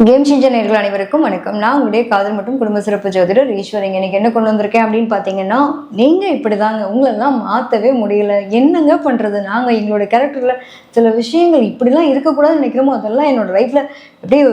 Game changer நேயர்கள் அனைவருக்கும் வணக்கம். நான் உங்களுடைய காதல் மற்றும் குடும்ப சிறப்பு ஜோதிடர் ஈஸ்வரிங்க. இன்னைக்கு என்ன கொண்டு வந்திருக்கேன் அப்படின்னு பார்த்தீங்கன்னா, நீங்கள் இப்படிதாங்க, உங்களெல்லாம் மாற்றவே முடியல, என்னங்க பண்ணுறது, நாங்கள் எங்களோட கேரக்டரில் சில விஷயங்கள் இப்படிலாம் இருக்கக்கூடாதுன்னு நினைக்கிறோமோ அதெல்லாம் என்னோட லைஃப்பில் அப்படியே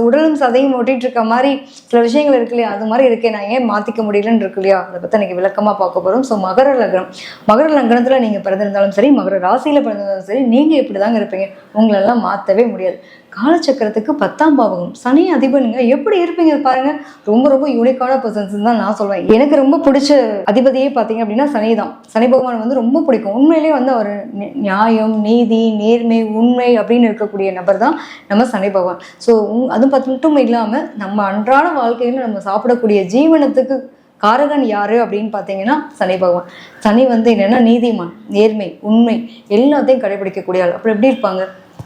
உடலும் சதையும் ஓட்டிகிட்டு இருக்க மாதிரி சில விஷயங்கள் இருக்கு இல்லையா, அது மாதிரி இருக்கே, நான் ஏன் மாற்றிக்க முடியலன்னு இருக்கு இல்லையா, அதை பற்றி எனக்கு விளக்கமாக பார்க்க போகிறோம். ஸோ மகர லக்னத்தில் நீங்கள் பிறந்திருந்தாலும் சரி, மகர ராசியில் பிறந்திருந்தாலும் சரி, நீங்கள் இப்படி தாங்க இருப்பீங்க, உங்களெல்லாம் மாற்றவே முடியாது. காலச்சக்கரத்துக்கு 10ஆம் பாவகம் சனி அதிபனுங்க, எப்படி இருப்பீங்க பாருங்க. ரொம்ப ரொம்ப யூனிக்கான பர்சன்ஸ் தான் நான் சொல்வேன். எனக்கு ரொம்ப பிடிச்ச அதிபதியே பார்த்தீங்க அப்படின்னா சனி தான். சனி பகவான் வந்து ரொம்ப பிடிக்கும். உண்மையிலேயே வந்து அவர் நியாயம், நீதி, நேர்மை, உண்மை அப்படின்னு இருக்கக்கூடிய நபர் தான் நம்ம சனி பகவான். ஸோ அது மட்டும் இல்லாமல் நம்ம அன்றாட வாழ்க்கையில் நம்ம சாப்பிடக்கூடிய ஜீவனத்துக்கு காரகன் யாரு அப்படின்னு பார்த்தீங்கன்னா சனி பகவான். சனி வந்து என்னன்னா நீதிமான், நேர்மை, உண்மை எல்லாத்தையும் கடைபிடிக்கக்கூடிய ஆள். அப்புறம் எப்படி இருப்பாங்க,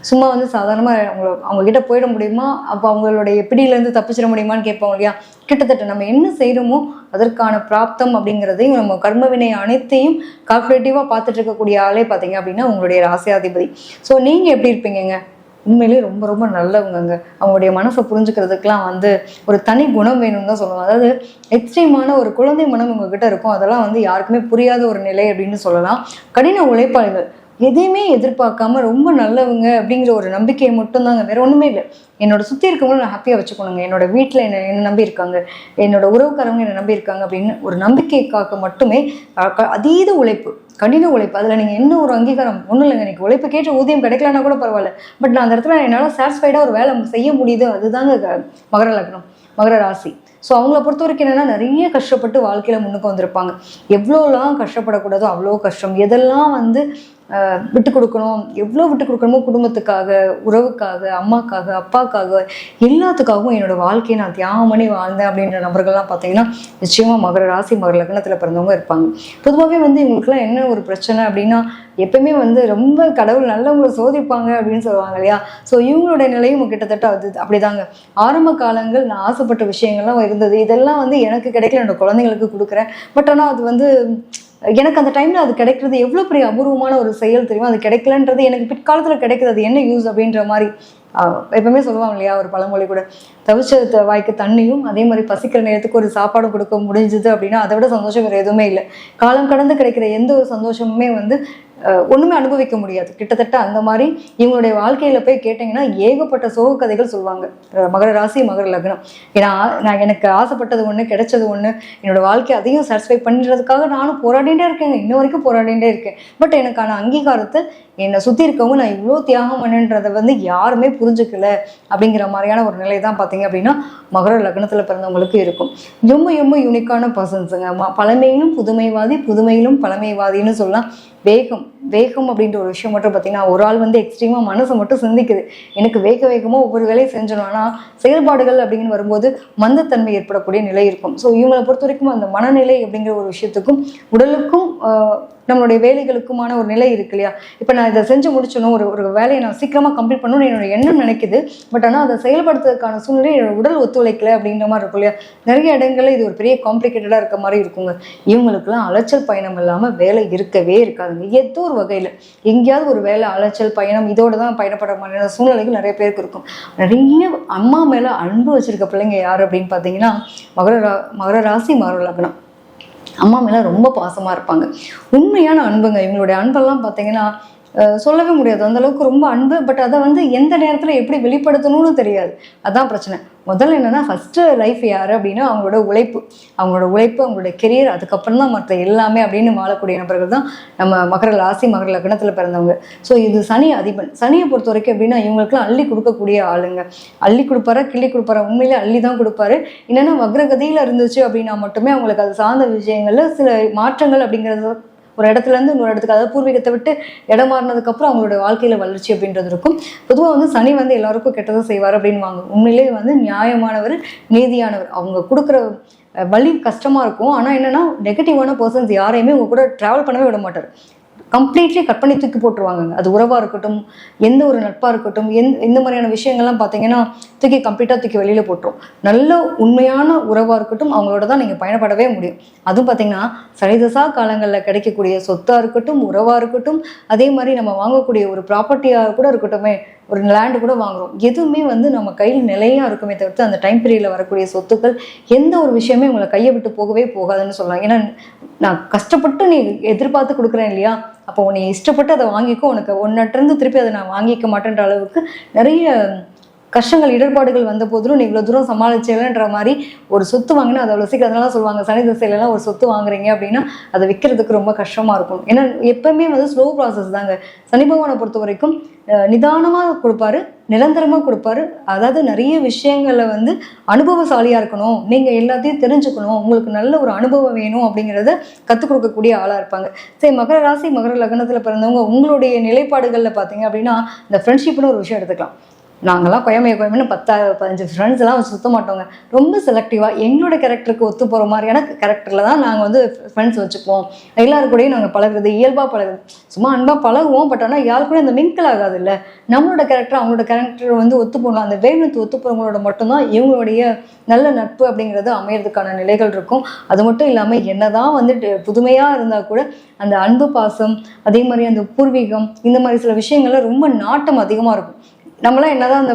சும்மா வந்து சாதாரணமாக அவங்கக்கிட்ட போயிட முடியுமா, அப்போ அவங்களுடைய பிடியிலேருந்து தப்பிச்சிட முடியுமான்னு கேட்பாங்க இல்லையா. கிட்டத்தட்ட நம்ம என்ன செய்கிறோமோ அதற்கான பிராப்தம் அப்படிங்கிறதையும் நம்ம கர்மவினை அனைத்தையும் கால்குலேட்டிவாக பார்த்துட்டு இருக்கக்கூடிய ஆளே பார்த்தீங்க அப்படின்னா உங்களுடைய ராசியாதிபதி. ஸோ நீங்கள் எப்படி இருப்பீங்கங்க, உண்மையிலேயே ரொம்ப ரொம்ப நல்லவங்கங்க. அவங்களுடைய மனசை புரிஞ்சுக்கிறதுக்கெலாம் வந்து ஒரு தனி குணம் வேணும்னு தான் சொல்லுவாங்க. அதாவது எக்ஸ்ட்ரீமான ஒரு குழந்தை மனம் உங்ககிட்ட இருக்கும். அதெல்லாம் வந்து யாருக்குமே புரியாத ஒரு நிலை அப்படின்னு சொல்லலாம். கடின உழைப்பாளிகள், எதையுமே எதிர்பார்க்காம ரொம்ப நல்லவங்க அப்படிங்கிற ஒரு நம்பிக்கையை மட்டும்தாங்க, வேற ஒன்றுமே இல்லை. என்னோட சுற்றி இருக்கவங்களும் நான் ஹாப்பியாக வச்சுக்கணுங்க, என்னோட வீட்டில் என்ன நம்பி இருக்காங்க, என்னோட உறவுக்காரங்க என்னை நம்பி இருக்காங்க அப்படின்னு ஒரு நம்பிக்கைக்காக மட்டுமே அதீத உழைப்பு, கடின உழைப்பு. அதில் நீங்கள் என்ன ஒரு அங்கீகாரம் ஒன்றும் இல்லைங்க. எனக்கு உழைப்பு கேட்ட ஊதியம் கிடைக்கலன்னா கூட பரவாயில்ல, பட் நான் அந்த இடத்துல என்னால் சாட்டிஸ்ஃபைடாக ஒரு வேலை செய்ய முடியுது, அதுதாங்க மகர லக்னம், மகர ராசி. ஸோ அவங்கள பொறுத்த வரைக்கும் என்னென்னா நிறைய கஷ்டப்பட்டு வாழ்க்கையில் முன்னுக்கு வந்திருப்பாங்க. எவ்வளோலாம் கஷ்டப்படக்கூடாதோ அவ்வளோ கஷ்டம், எதெல்லாம் வந்து விட்டு கொடுக்கணும், எவ்வளோ விட்டு கொடுக்கணுமோ குடும்பத்துக்காக, உறவுக்காக, அம்மாக்காக, அப்பாக்காக, எல்லாத்துக்காகவும் என்னோட வாழ்க்கையை நான் தியாகம் பண்ணி வாழ்ந்தேன் அப்படின்ற நபர்கள்லாம் பார்த்தீங்கன்னா நிச்சயமாக மகர ராசி, மகர லக்னத்தில் பிறந்தவங்க இருப்பாங்க. பொதுவாகவே வந்து இவங்களுக்குலாம் என்ன ஒரு பிரச்சனை அப்படின்னா, எப்பயுமே வந்து ரொம்ப கடவுள் நல்லவங்களை சோதிப்பாங்க அப்படின்னு சொல்லுவாங்க இல்லையா. ஸோ இவங்களோட நிலையும் கிட்டத்தட்ட அது அப்படிதாங்க. ஆரம்ப காலங்கள் நான் ஆசைப்பட்ட விஷயங்கள்லாம் இருந்தது, இதெல்லாம் வந்து எனக்கு கிடைக்கல, என்னோட குழந்தைங்களுக்கு கொடுக்குறேன். பட் ஆனால் அது வந்து எனக்கு அந்த டைமில் அது கிடைக்கிறது எவ்வளோ பெரிய அபூர்வமான ஒரு செயல் தெரியுமா. அது கிடைக்கலன்றது எனக்கு பிற்காலத்தில் கிடைக்குது, அது என்ன யூஸ் அப்படின்ற மாதிரி எப்பவுமே சொல்லுவாங்க இல்லையா ஒரு பழமொழி கூட, தவிச்ச வாய்க்கு தண்ணியும் அதே மாதிரி பசிக்கிற நேரத்துக்கு ஒரு சாப்பாடு கொடுக்க முடிஞ்சுது அப்படின்னா அதை விட சந்தோஷம் வேறு எதுவுமே இல்லை. காலம் கடந்து கிடைக்கிற எந்த ஒரு சந்தோஷமுமே வந்து ஒன்றுமே அனுபவிக்க முடியாது. கிட்டத்தட்ட அந்த மாதிரி இவங்களுடைய வாழ்க்கையில் போய் கேட்டிங்கன்னா ஏகப்பட்ட சோக கதைகள் சொல்லுவாங்க மகர ராசி, மகர லக்னம். ஏன்னா நான் எனக்கு ஆசைப்பட்டது ஒன்று, கிடைச்சது ஒன்று, என்னோடய வாழ்க்கை அதையும் சாட்டிஸ்ஃபை பண்ணுறதுக்காக நானும் போராடிகிட்டே இருக்கேங்க, இன்ன வரைக்கும் போராடிகிட்டே இருக்கேன். பட் எனக்கான அங்கீகாரத்தை என்னை சுற்றி இருக்கவங்க நான் இவ்வளோ தியாகம் பண்ணுன்றதை வந்து யாருமே புரிஞ்சுக்கல அப்படிங்கிற மாதிரியான ஒரு நிலை தான் பார்த்தீங்க அப்படின்னா மகர லக்னத்தில் பிறந்தவங்களுக்கு இருக்கும். ரொம்ப ரொம்ப யூனிக்கான பர்சன்ஸுங்க. பழமையிலும் புதுமைவாதி, புதுமையிலும் பழமைவாதின்னு சொல்லலாம். வேகம் அப்படின்ற ஒரு விஷயம் மட்டும் பார்த்தீங்கன்னா, ஒரு ஆள் வந்து எக்ஸ்ட்ரீமாக மனசை மட்டும் சிந்திக்குது, எனக்கு வேகமாக ஒவ்வொரு வேலையை செஞ்சணும், ஆனால் செயல்பாடுகள் அப்படின்னு வரும்போது மந்தத்தன்மை ஏற்படக்கூடிய நிலை இருக்கும். ஸோ இவங்களை பொறுத்த வரைக்கும் அந்த மனநிலை அப்படிங்கிற ஒரு விஷயத்துக்கும் உடலுக்கும் நம்மளுடைய வேலைகளுக்குமான ஒரு நிலை இருக்கு இல்லையா. இப்போ நான் இதை செஞ்சு முடிச்சணும், ஒரு வேலையை நான் சீக்கிரமாக கம்ப்ளீட் பண்ணணும்னு என்னோட எண்ணம் நினைக்குது. பட் ஆனால் அதை செயல்படுத்துறதுக்கான சூழ்நிலை என்னோட உடல் ஒத்துழைக்கல அப்படின்ற மாதிரி இருக்கும் இல்லையா. நிறைய இடங்களில் இது ஒரு பெரிய காம்ப்ளிகேட்டடாக இருக்க மாதிரி இருக்குங்க. இவங்களுக்குலாம் அலைச்சல் பயணம் இல்லாமல் வேலை இருக்கவே இருக்காதுங்க. ஏதோ ஒரு வகையில் எங்கேயாவது ஒரு வேலை, அலைச்சல் பயணம், இதோட தான் பயணப்பட மாதிரியான சூழ்நிலைகள் நிறைய பேருக்கு இருக்கும். நிறைய அம்மா மேலே அன்பு வச்சிருக்க பிள்ளைங்க யார் அப்படின்னு பார்த்தீங்கன்னா மகர ராசி, மகர லக்னம். அம்மா மேலே ரொம்ப பாசமாக இருப்பாங்க. உண்மையான அன்புங்க. இவங்களுடைய அன்பெல்லாம் பார்த்தீங்கன்னா சொல்லவே முடியாது, அந்த அளவுக்கு ரொம்ப அன்பு. பட் அதை வந்து எந்த நேரத்தில் எப்படி வெளிப்படுத்தணும்னு தெரியாது. அதான் பிரச்சனை. முதல்ல என்னென்னா ஃபஸ்ட்டு லைஃப் யார் அப்படின்னா அவங்களோட உழைப்பு, அவங்களோட கெரியர், அதுக்கப்புறம் தான் மற்ற எல்லாமே அப்படின்னு வாழக்கூடிய நபர்கள் தான் நம்ம மகர ராசி, மகர லக்னத்தில் பிறந்தவங்க. ஸோ இது சனி அதிபன். சனியை பொறுத்த வரைக்கும் எப்படின்னா இவங்களுக்குலாம் அள்ளி கொடுக்கக்கூடிய ஆளுங்க. அள்ளி கொடுப்பாரா, கிள்ளி கொடுப்பாரா, உண்மையிலே அள்ளி தான் கொடுப்பாரு. என்னென்னா வக்ரகதியில் இருந்துச்சு அப்படின்னா மட்டுமே அவங்களுக்கு அது சார்ந்த விஷயங்களில் சில மாற்றங்கள் அப்படிங்கிறது ஒரு இடத்துலேருந்து இன்னொரு இடத்துக்கு, அதாவது பூர்வீகத்தை விட்டு இடம் மாறினதுக்கப்புறம் அவங்களோட வாழ்க்கையில் வளர்ச்சி அப்படின்றது இருக்கும். பொதுவாக வந்து சனி வந்து எல்லாருக்கும் கெட்டதை செய்வார் அப்படின்வாங்க. உண்மையிலேயே வந்து நியாயமானவர், நீதியானவர். அவங்க கொடுக்குற வழி கஷ்டமாக இருக்கும், ஆனால் என்னென்னா நெகட்டிவான பர்சன்ஸ் யாரையுமே உங்க கூட ட்ராவல் பண்ணவே விட மாட்டார். கம்ப்ளீட்லி கட் பண்ணி தூக்கி போட்டுருவாங்க. அது உறவாக இருக்கட்டும், எந்த ஒரு நட்பாக இருக்கட்டும், இந்த மாதிரியான விஷயங்கள்லாம் பார்த்தீங்கன்னா கம்ப்ளீட்டாக தூக்கி வெளியில் போட்டுரும். நல்ல உண்மையான உறவாக இருக்கட்டும், அவங்களோட தான் நீங்கள் பயணப்படவே முடியும். அதுவும் பார்த்தீங்கன்னா சரிதசா காலங்களில் கிடைக்கக்கூடிய சொத்தாக இருக்கட்டும், உறவாக இருக்கட்டும், அதே மாதிரி நம்ம வாங்கக்கூடிய ஒரு ப்ராப்பர்ட்டியாக கூட இருக்கட்டுமே, ஒரு லேண்டு கூட வாங்குறோம், எதுவுமே வந்து நம்ம கையில் நிலையாக இருக்குமே தவிர்த்து அந்த டைம் பீரியடில் வரக்கூடிய சொத்துக்கள் எந்த ஒரு விஷயமே உங்களை கையை விட்டு போகவே போகாதுன்னு சொல்லலாம். ஏன்னா நான் கஷ்டப்பட்டு நீ எதிர்பார்த்து கொடுக்குறேன் இல்லையா, அப்போ உன்னை இஷ்டப்பட்டு அதை வாங்கிக்கோ, உனக்கு ஒன்னிட்டிருந்து திருப்பி அதை நான் வாங்கிக்க மாட்டேன்ற அளவுக்கு நிறைய கஷ்டங்கள் இடர்பாடுகள் வந்த போதிலும் நீ இவ்வளோ தூரம் சமாளிச்சேன்ற மாதிரி ஒரு சொத்து வாங்கினா அது அவ்வளோ சீக்கிரம். அதனால சொல்லுவாங்க சனி திசையிலலாம் ஒரு சொத்து வாங்குறீங்க அப்படின்னா அதை விற்கிறதுக்கு ரொம்ப கஷ்டமாக இருக்கும். ஏன்னா எப்பவுமே வந்து ஸ்லோ ப்ராசஸ் தாங்க. சனி பகவானை பொறுத்த வரைக்கும் நிதானமாக கொடுப்பாரு, நிரந்தரமாக கொடுப்பாரு. அதாவது நிறைய விஷயங்களை வந்து அனுபவசாலியாக இருக்கணும், நீங்கள் எல்லாத்தையும் தெரிஞ்சுக்கணும், உங்களுக்கு நல்ல ஒரு அனுபவம் வேணும் அப்படிங்கிறத கற்றுக் கொடுக்கக்கூடிய ஆளாக இருப்பாங்க. சரி, மகர ராசி மகர லக்னத்தில் பிறந்தவங்க உங்களுடைய நிலைப்பாடுகளில் பார்த்தீங்க அப்படின்னா இந்த ஃப்ரெண்ட்ஷிப்னு ஒரு விஷயம் எடுத்துக்கலாம். நாங்கள்லாம் கோயமைன்னு 10-15 ஃப்ரெண்ட்ஸ்லாம் வச்சு சுற்ற மாட்டோங்க. ரொம்ப செலக்டிவாக எங்களோட கேரக்டருக்கு ஒத்து போகிற மாதிரியான கேரக்டரில் தான் நாங்கள் வந்து ஃப்ரெண்ட்ஸ் வச்சுப்போம். எல்லாருக்கூடையும் நாங்கள் பழகுறது இயல்பாக பழகுது, சும்மா அன்பாக பழகுவோம். பட் ஆனால் யாரு கூட இந்த மிங்கிள் ஆகாது இல்லை. நம்மளோட கேரக்டர் அவங்களோட கேரக்டர் வந்து ஒத்து போகணும், அந்த வேவனத்து ஒத்து போகிறவங்களோட மட்டும்தான் இவங்களுடைய நல்ல நட்பு அப்படிங்கிறது அமையறதுக்கான நிலைகள் இருக்கும். அது மட்டும் இல்லாமல் என்னதான் வந்துட்டு புதுமையாக இருந்தால் கூட அந்த அன்பு பாசம், அதே மாதிரி அந்த பூர்வீகம், இந்த மாதிரி சில விஷயங்கள்ல ரொம்ப நாட்டம் அதிகமாக இருக்கும். நம்மளாம் என்னதான் அந்த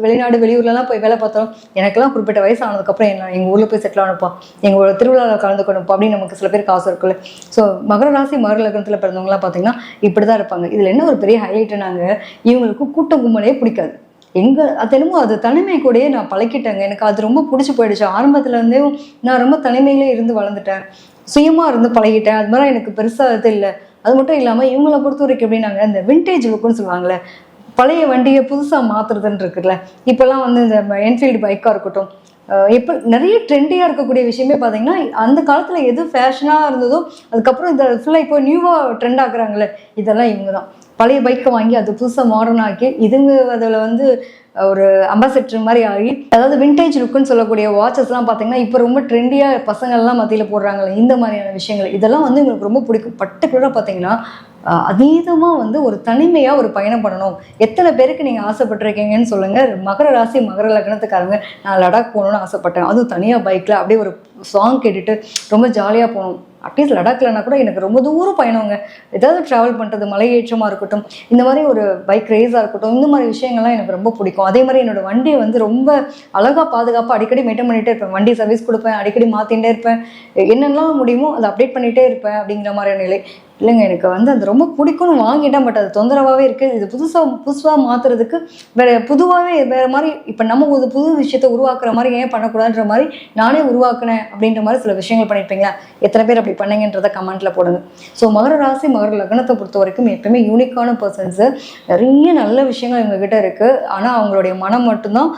வெளிநாடு வெளியூர்லலாம் போய் வேலை பார்த்தாலும் எனக்கெல்லாம் குறிப்பிட்ட வயசு ஆனதுக்கப்புறம் எங்கள் ஊரில் போய் செட்டில் ஆனப்பா, எங்களோட திருவிழாவில் கலந்துக்கணும்ப்பா அப்படின்னு நமக்கு சில பேருக்கு ஆசை இருக்குல்ல. ஸோ மகர ராசி மகர லக்னத்தில் பிறந்தவங்களாம் பார்த்தீங்கன்னா இப்படி தான் இருப்பாங்க. இதில் என்ன ஒரு பெரிய ஹைலைட்டுனாங்க, இவங்களுக்கு கூட்டம் கும்பலே பிடிக்காது. அது என்னமோ அது தனிமை கூடயே நான் பழக்கிட்டேங்க. எனக்கு அது ரொம்ப பிடிச்சி போயிடுச்சு. ஆரம்பத்துல இருந்தே நான் ரொம்ப தனிமையிலே இருந்து வளர்ந்துட்டேன், சுயமாக இருந்து பழகிட்டேன். அது மாதிரி எனக்கு பெருசாக இது இல்லை. அது மட்டும் இல்லாமல் இவங்களை பொறுத்த வரைக்கும் எப்படின்னாங்க, இந்த விண்டேஜ் லுக்குன்னு சொல்லுவாங்களே, பழைய வண்டியை புதுசாக மாற்றுறதுன்னு இருக்குல்ல. இப்போல்லாம் வந்து இந்த என்ஃபீல்டு பைக்காக இருக்கட்டும், இப்போ நிறைய ட்ரெண்டியாக இருக்கக்கூடிய விஷயமே பார்த்தீங்கன்னா அந்த காலத்தில் எது ஃபேஷனாக இருந்ததோ அதுக்கப்புறம் இதை ஃபுல்லாக இப்போ நியூவாக ட்ரெண்ட் ஆக்குறாங்களே, இதெல்லாம் இவங்க தான். பழைய பைக்கை வாங்கி அது புதுசாக மாடர்ன் ஆக்கி இதுங்க அதில் வந்து ஒரு அம்பாசிடர் மாதிரி ஆகி, அதாவது விண்டேஜ் லுக்குன்னு சொல்லக்கூடிய வாட்சஸ்லாம் பார்த்தீங்கன்னா இப்போ ரொம்ப ட்ரெண்டியாக பசங்கள்லாம் மத்தியில் போடுறாங்களே, இந்த மாதிரியான விஷயங்கள் இதெல்லாம் வந்து எங்களுக்கு ரொம்ப பிடிக்கும். பர்டிகுலராக பார்த்தீங்கன்னா அதீதமாக வந்து ஒரு தனிமையாக ஒரு பயணம் பண்ணணும். எத்தனை பேருக்கு நீங்கள் ஆசைப்பட்டிருக்கீங்கன்னு சொல்லுங்கள். மகர ராசி மகர லக்னத்துக்காரங்க நான் லடாக் போகணுன்னு ஆசைப்பட்டேன், அதுவும் தனியாக பைக்கில் அப்படியே ஒரு சாங் கேட்டுட்டு ரொம்ப ஜாலியாக போகணும். அட்லீஸ்ட் லடாக்லனா கூட எனக்கு ரொம்ப தூரம் பயணங்க, ஏதாவது ட்ராவல் பண்ணுறது, மலையேற்றமாக இருக்கட்டும், இந்த மாதிரி ஒரு பைக் ரேஸாக இருக்கட்டும், இந்த மாதிரி விஷயங்கள்லாம் எனக்கு ரொம்ப பிடிக்கும். அதே மாதிரி என்னோடய வண்டியை வந்து ரொம்ப அழகாக பாதுகாப்பாக அடிக்கடி மெயின்டைன் பண்ணிகிட்டே இருப்பேன். வண்டி சர்வீஸ் கொடுப்பேன், அடிக்கடி மாற்றிகிட்டே இருப்பேன், என்னெல்லாம் முடியுமோ அதை அப்டேட் பண்ணிகிட்டே இருப்பேன் அப்படிங்கிற மாதிரியான நிலை இல்லைங்க. எனக்கு வந்து அது ரொம்ப பிடிக்கும்னு வாங்கிட்டேன். பட் அது தொந்தரவாகவே இருக்குது. இது புதுசாக மாற்றுறதுக்கு பொதுவாகவே வேறு மாதிரி இப்போ நம்ம ஒரு புது விஷயத்தை உருவாக்குற மாதிரி ஏன் பண்ணக்கூடாதுன்ற மாதிரி நானே உருவாக்குனேன் அப்படின்ற மாதிரி சில விஷயங்கள் பண்ணியிருப்பீங்களா? எத்தனை பேர் அப்படி பண்ணீங்கன்றதை கமெண்ட்டில் போடுங்க. ஸோ மகர ராசி மகர லக்னத்தை பொறுத்த வரைக்கும் எப்பவுமே யூனிக்கான பர்சன்ஸு, நிறைய நல்ல விஷயங்கள் எங்ககிட்ட இருக்குது. ஆனால் அவங்களுடைய மனம் மட்டும்தான்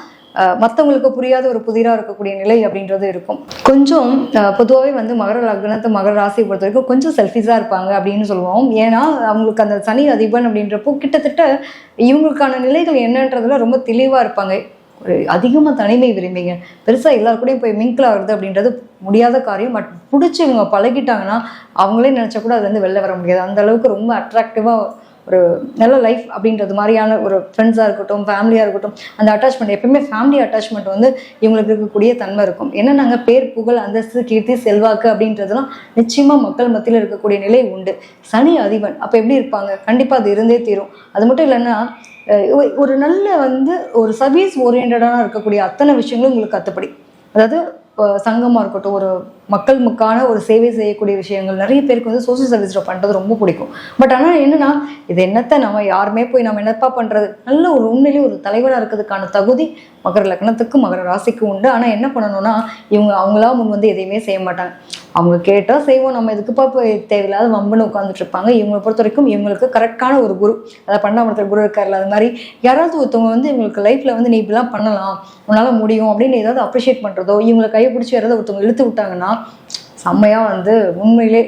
மற்றவங்களுக்கு புரியாத ஒரு புதிராக இருக்கக்கூடிய நிலை அப்படின்றது இருக்கும். கொஞ்சம் பொதுவாகவே வந்து மகர லக்னத்தை மகர ராசியை பொறுத்த வரைக்கும் கொஞ்சம் செல்ஃபிஷாக இருப்பாங்க அப்படின்னு சொல்லுவோம். ஏன்னா அவங்களுக்கு அந்த சனி அதிபன் அப்படின்றப்போ கிட்டத்தட்ட இவங்களுக்கான நிலைகள் என்னன்றதுல ரொம்ப தெளிவாக இருப்பாங்க. ஒரு அதிகமாக தனிமை விரும்பிங்க, பெருசாக எல்லாருக்கூடையும் போய் மிங்கிள் ஆகுறது அப்படின்றது முடியாத காரியம். பட் பிடிச்சி இவங்க பழகிட்டாங்கன்னா அவங்களே நினச்சா கூட அதுலேருந்து வெளில வர முடியாது. அந்த அளவுக்கு ரொம்ப அட்ராக்டிவாக ஒரு நல்ல லைஃப் அப்படின்றது மாதிரியான ஒரு ஃப்ரெண்ட்ஸாக இருக்கட்டும், ஃபேமிலியாக இருக்கட்டும், அந்த அட்டாச்மெண்ட் எப்பவுமே ஃபேமிலி அட்டாச்மெண்ட் வந்து இவங்களுக்கு இருக்கக்கூடிய தன்மை இருக்கும். ஏன்னா நாங்கள் பேர் புகழ் அந்தஸ்து கீர்த்தி செல்வாக்கு அப்படின்றதுலாம் நிச்சயமாக மக்கள் மத்தியில் இருக்கக்கூடிய நிலை உண்டு. சனி அதிபன் அப்போ எப்படி இருப்பாங்க? கண்டிப்பாக அது இருந்தே தீரும். அது மட்டும் இல்லைன்னா ஒரு நல்ல வந்து ஒரு சர்வீஸ் ஓரியன்டான இருக்கக்கூடிய அத்தனை விஷயங்களும் உங்களுக்கு கற்றுப்படி, அதாவது சங்கமாக இருக்கட்டும், ஒரு மக்களுக்கான ஒரு சேவை செய்யக்கூடிய விஷயங்கள் நிறைய பேருக்கு வந்து சோசியல் சர்வீஸில் பண்ணுறது ரொம்ப பிடிக்கும். பட் ஆனால் என்னென்னா இது என்னத்தை நம்ம யாருமே போய் நம்ம என்னப்பா பண்ணுறது, நல்ல ஒரு உண்மையிலேயே ஒரு தலைவனாக இருக்கிறதுக்கான தகுதி மகர லக்னத்துக்கு மகர ராசிக்கு உண்டு. ஆனால் என்ன பண்ணணும்னா இவங்க அவங்களா முன் வந்து எதையுமே செய்ய மாட்டாங்க. அவங்க கேட்டால் செய்வோம், நம்ம இதுக்குப்பா போய் தேவையில்லாத வம்புன்னு உட்காந்துட்டு இருப்பாங்க. இவங்களை பொறுத்த வரைக்கும் இவங்களுக்கு கரெக்டான ஒரு குரு, அதாவது பன்னெண்டாம் குரு இருக்கார்ல, அது மாதிரி யாராவது ஒருத்தவங்க வந்து இவங்களுக்கு லைஃப்பில் வந்து நீ இப்படிலாம் பண்ணலாம், உன்னால் முடியும் அப்படின்னு ஏதாவது அப்ரிஷியேட் பண்ணுறதோ, இவங்களை கையை பிடிச்சி யாராவது ஒருத்தவங்க இழுத்து விட்டாங்கன்னா செம்மையாக வந்து உண்மையிலே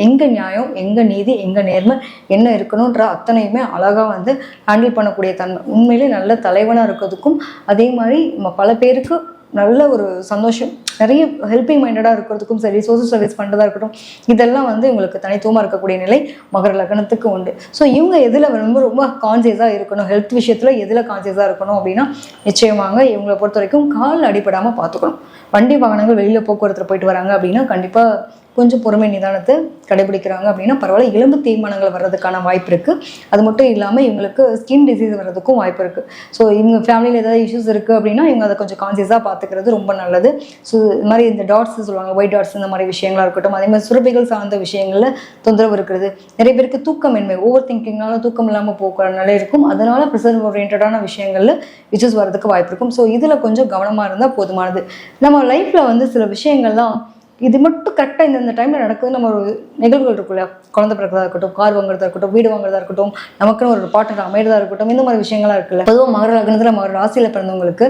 எங்கே நியாயம், எங்கே நீதி, எங்கே நேர்மை என்ன இருக்கணுன்ற அத்தனையுமே அழகாக வந்து ஹேண்டில் பண்ணக்கூடிய தன்மை, உண்மையிலே நல்ல தலைவனாக இருக்கிறதுக்கும் அதே மாதிரி பல பேருக்கு நல்ல ஒரு சந்தோஷம், நிறைய ஹெல்பிங் மைண்டடாக இருக்கிறதுக்கும் சரி, சோசியல் சர்வீஸ் பண்ணுறதா இருக்கட்டும், இதெல்லாம் வந்து இவங்களுக்கு தனித்துவமாக இருக்கக்கூடிய நிலை மகர லக்னத்துக்கு உண்டு. ஸோ இவங்க எதில் ரொம்ப ரொம்ப கான்சியஸாக இருக்கணும், ஹெல்த் விஷயத்தில் எதில் கான்சியஸாக இருக்கணும் அப்படின்னா நிச்சயமாக இவங்களை பொறுத்த வரைக்கும் கால் அடிப்படாமல் பார்த்துக்கணும். வண்டி வாகனங்கள் வெளியில் போக்குவரத்தில் போயிட்டு வராங்க அப்படின்னா கண்டிப்பாக கொஞ்சம் பொறுமை நிதானத்தை கடைபிடிக்கிறாங்க அப்படின்னா பரவாயில்ல, எலும்பு தேய்மானங்கள் வர்றதுக்கான வாய்ப்பு இருக்குது. அது மட்டும் இல்லாமல் இவங்களுக்கு ஸ்கின் டிசீஸ் வர்றதுக்கும் வாய்ப்பு இருக்குது. ஸோ இவங்க ஃபேமிலியில் ஏதாவது இஷ்யூஸ் இருக்குது அப்படின்னா இவங்க அதை கொஞ்சம் கான்சியஸாக பார்த்துக்கிறது ரொம்ப நல்லது. ஸோ இது மாதிரி இந்த டாட்ஸ் சொல்லுவாங்க, ஒயிட் டாட்ஸ், இந்த மாதிரி விஷயங்களாக இருக்கட்டும், அதே மாதிரி சுரப்பிகள் சார்ந்த விஷயங்களில் தொந்தரவு இருக்கிறது. நிறைய பேருக்கு தூக்கமின்மை, ஓவர் திங்கிங்னால தூக்கம் இல்லாமல் போக்குற நிலை இருக்கும். அதனால ப்ரெசன்ட் ஓரியன்டான விஷயங்களில் இஷ்யூஸ் வர்றதுக்கு வாய்ப்பு இருக்கும். ஸோ இதில் கொஞ்சம் கவனமாக இருந்தால் போதுமானது. நம்ம லைஃப்பில் வந்து சில விஷயங்கள்லாம் இது மட்டும் கரெக்டாக இந்த டைமில் நடக்குது. நம்ம ஒரு நிகழ்வுகள் இருக்குல்ல, குழந்தை பிறக்கிறதா இருக்கட்டும், கார் வாங்குறதா இருக்கட்டும், வீடு வாங்குறதா இருக்கட்டும், நமக்குன்னு ஒரு பார்ட்னர் அமைகிறதா இருக்கட்டும், இந்த மாதிரி விஷயங்கள்லாம் இருக்குல்ல. பொதுவாக மகர லக்னத்தில் மகர ராசியில் பிறந்தவங்களுக்கு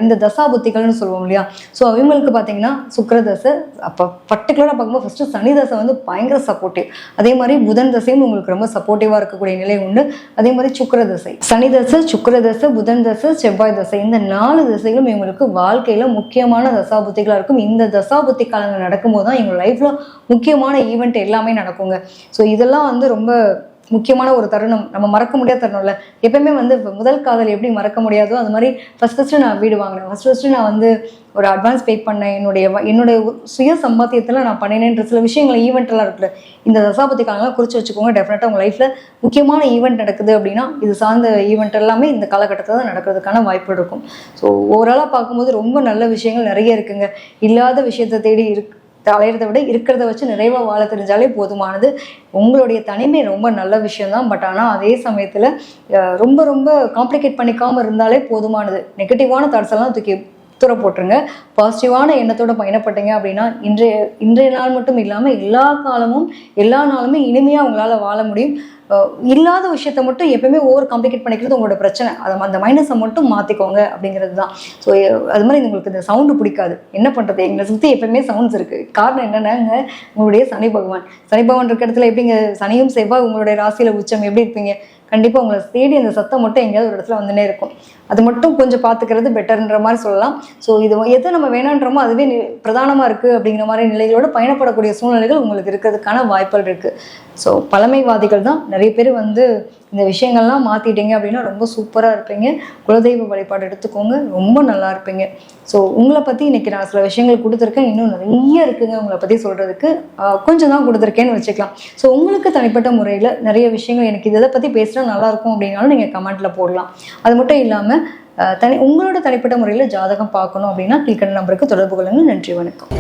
இந்த தசாபுத்திகள்னு சொல்லுவோம் இல்லையா. ஸோ அவங்களுக்கு பார்த்தீங்கன்னா சுக்கிர தசை, அப்போ பர்டிகுலராக பார்க்கும்போது ஃபஸ்ட்டு சனி தசை வந்து பயங்கர சப்போர்ட்டிவ். அதே மாதிரி புதன் தசையும் உங்களுக்கு ரொம்ப சப்போர்ட்டிவாக இருக்கக்கூடிய நிலை உண்டு. அதே மாதிரி சுக்கிர தசை, சனி தசை, சுக்கிர தசை, புதன் தசை, செவ்வாய் தசை, இந்த 4 திசைகளும் இவங்களுக்கு வாழ்க்கையில் முக்கியமான தசாபுத்திகளாக இருக்கும். இந்த தசாபுத்தி காலங்கள் நடக்கும்போது தான் எங்கள் லைஃப்பில் முக்கியமான ஈவெண்ட் எல்லாமே நடக்குங்க. ஸோ இதெல்லாம் வந்து ரொம்ப முக்கியமான ஒரு தருணம், நம்ம மறக்க முடியாத தருணம்ல. எப்பயுமே வந்து முதல் காதல் எப்படி மறக்க முடியாதோ அது மாதிரி ஃபஸ்ட்டு நான் வீடு வாங்கினேன், ஃபஸ்ட்டு நான் வந்து ஒரு அட்வான்ஸ் பே பண்ணேன், என்னுடைய சுய சம்பாத்தியத்தில் நான் பண்ணினேன்ற சில விஷயங்கள் ஈவெண்ட்டெல்லாம் இருக்குல்ல, இந்த தசாபதி காலங்களாம் குறித்து வச்சுக்கோங்க. டெஃபினட்டாக உங்கள் லைஃப்பில் முக்கியமான ஈவெண்ட் நடக்குது அப்படின்னா இது சார்ந்த ஈவெண்ட் எல்லாமே இந்த காலகட்டத்தில் தான் நடக்கிறதுக்கான வாய்ப்பு இருக்கும். ஸோ ஓவராலாக பார்க்கும்போது ரொம்ப நல்ல விஷயங்கள் நிறைய இருக்குங்க. இல்லாத விஷயத்தை தேடி அலையிறதை விட இருக்கிறத வச்சு நிறைவாக வாழ தெரிஞ்சாலே போதுமானது. உங்களுடைய தனிமை ரொம்ப நல்ல விஷயம்தான். பட் ஆனால் அதே சமயத்தில் ரொம்ப ரொம்ப காம்ப்ளிகேட் பண்ணிக்காமல் இருந்தாலே போதுமானது. நெகட்டிவான தாட்ஸ் எல்லாம் தூக்கி தூர போட்டுருங்க. பாசிட்டிவான எண்ணத்தோட பயணப்பட்டீங்க அப்படின்னா இன்றைய நாள் மட்டும் இல்லாமல் எல்லா காலமும் எல்லா நாளுமே இனிமையாக உங்களால் வாழ முடியும். இல்லாத விஷயத்த மட்டும் எப்பவுமே ஓவர் காம்ப்ளிகேட் பண்ணிக்கிறது உங்களோட பிரச்சனை. அந்த மைனஸை மட்டும் மாற்றிக்கோங்க அப்படிங்கிறது தான். ஸோ அது மாதிரி உங்களுக்கு இந்த சவுண்டு பிடிக்காது, என்ன பண்ணுறது, எங்களை சுற்றி எப்பவுமே சவுண்ட்ஸ் இருக்குது. காரணம் என்னென்னாங்க, உங்களுடைய சனி பகவான் இருக்க இடத்துல எப்படிங்க சனியும் செவ்வாய் உங்களுடைய ராசியில் உச்சம் எப்படி இருப்பீங்க? கண்டிப்பாக உங்களை தேடி அந்த சத்தம் மட்டும் எங்கேயாவது ஒரு இடத்துல வந்துனே இருக்கும். அது மட்டும் கொஞ்சம் பார்த்துக்கிறது பெட்டர்ன்ற மாதிரி சொல்லலாம். ஸோ இது எதை நம்ம வேணான்றமோ அதுவே பிரதானமாக இருக்குது அப்படிங்கிற மாதிரி நிலைகளோடு பயணப்படக்கூடிய சூழ்நிலைகள் உங்களுக்கு இருக்கிறதுக்கான வாய்ப்புகள் இருக்குது. ஸோ பழமைவாதிகள் தான் நிறைய பேர் வந்து இந்த விஷயங்கள்லாம் மாற்றிட்டீங்க அப்படின்னா ரொம்ப சூப்பராக இருப்பீங்க. குலதெய்வ வழிபாடு எடுத்துக்கோங்க, ரொம்ப நல்லா இருப்பீங்க. ஸோ உங்களை பற்றி இன்றைக்கி நான் சில விஷயங்கள் கொடுத்துருக்கேன், இன்னும் நிறைய இருக்குங்க உங்களை பற்றி சொல்கிறதுக்கு. கொஞ்சம் தான் கொடுத்துருக்கேன்னு வச்சுக்கலாம். ஸோ உங்களுக்கு தனிப்பட்ட முறையில் நிறைய விஷயங்கள் எனக்கு இதை பற்றி பேசுனா நல்லாயிருக்கும் அப்படின்னாலும் நீங்கள் கமெண்ட்டில் போடலாம். அது மட்டும் இல்லாமல் உங்களோட தனிப்பட்ட முறையில் ஜாதகம் பார்க்கணும் அப்படின்னா கீழ்க்கண்ட நம்பருக்கு தொடர்பு கொள்ளுங்கள். நன்றி, வணக்கம்.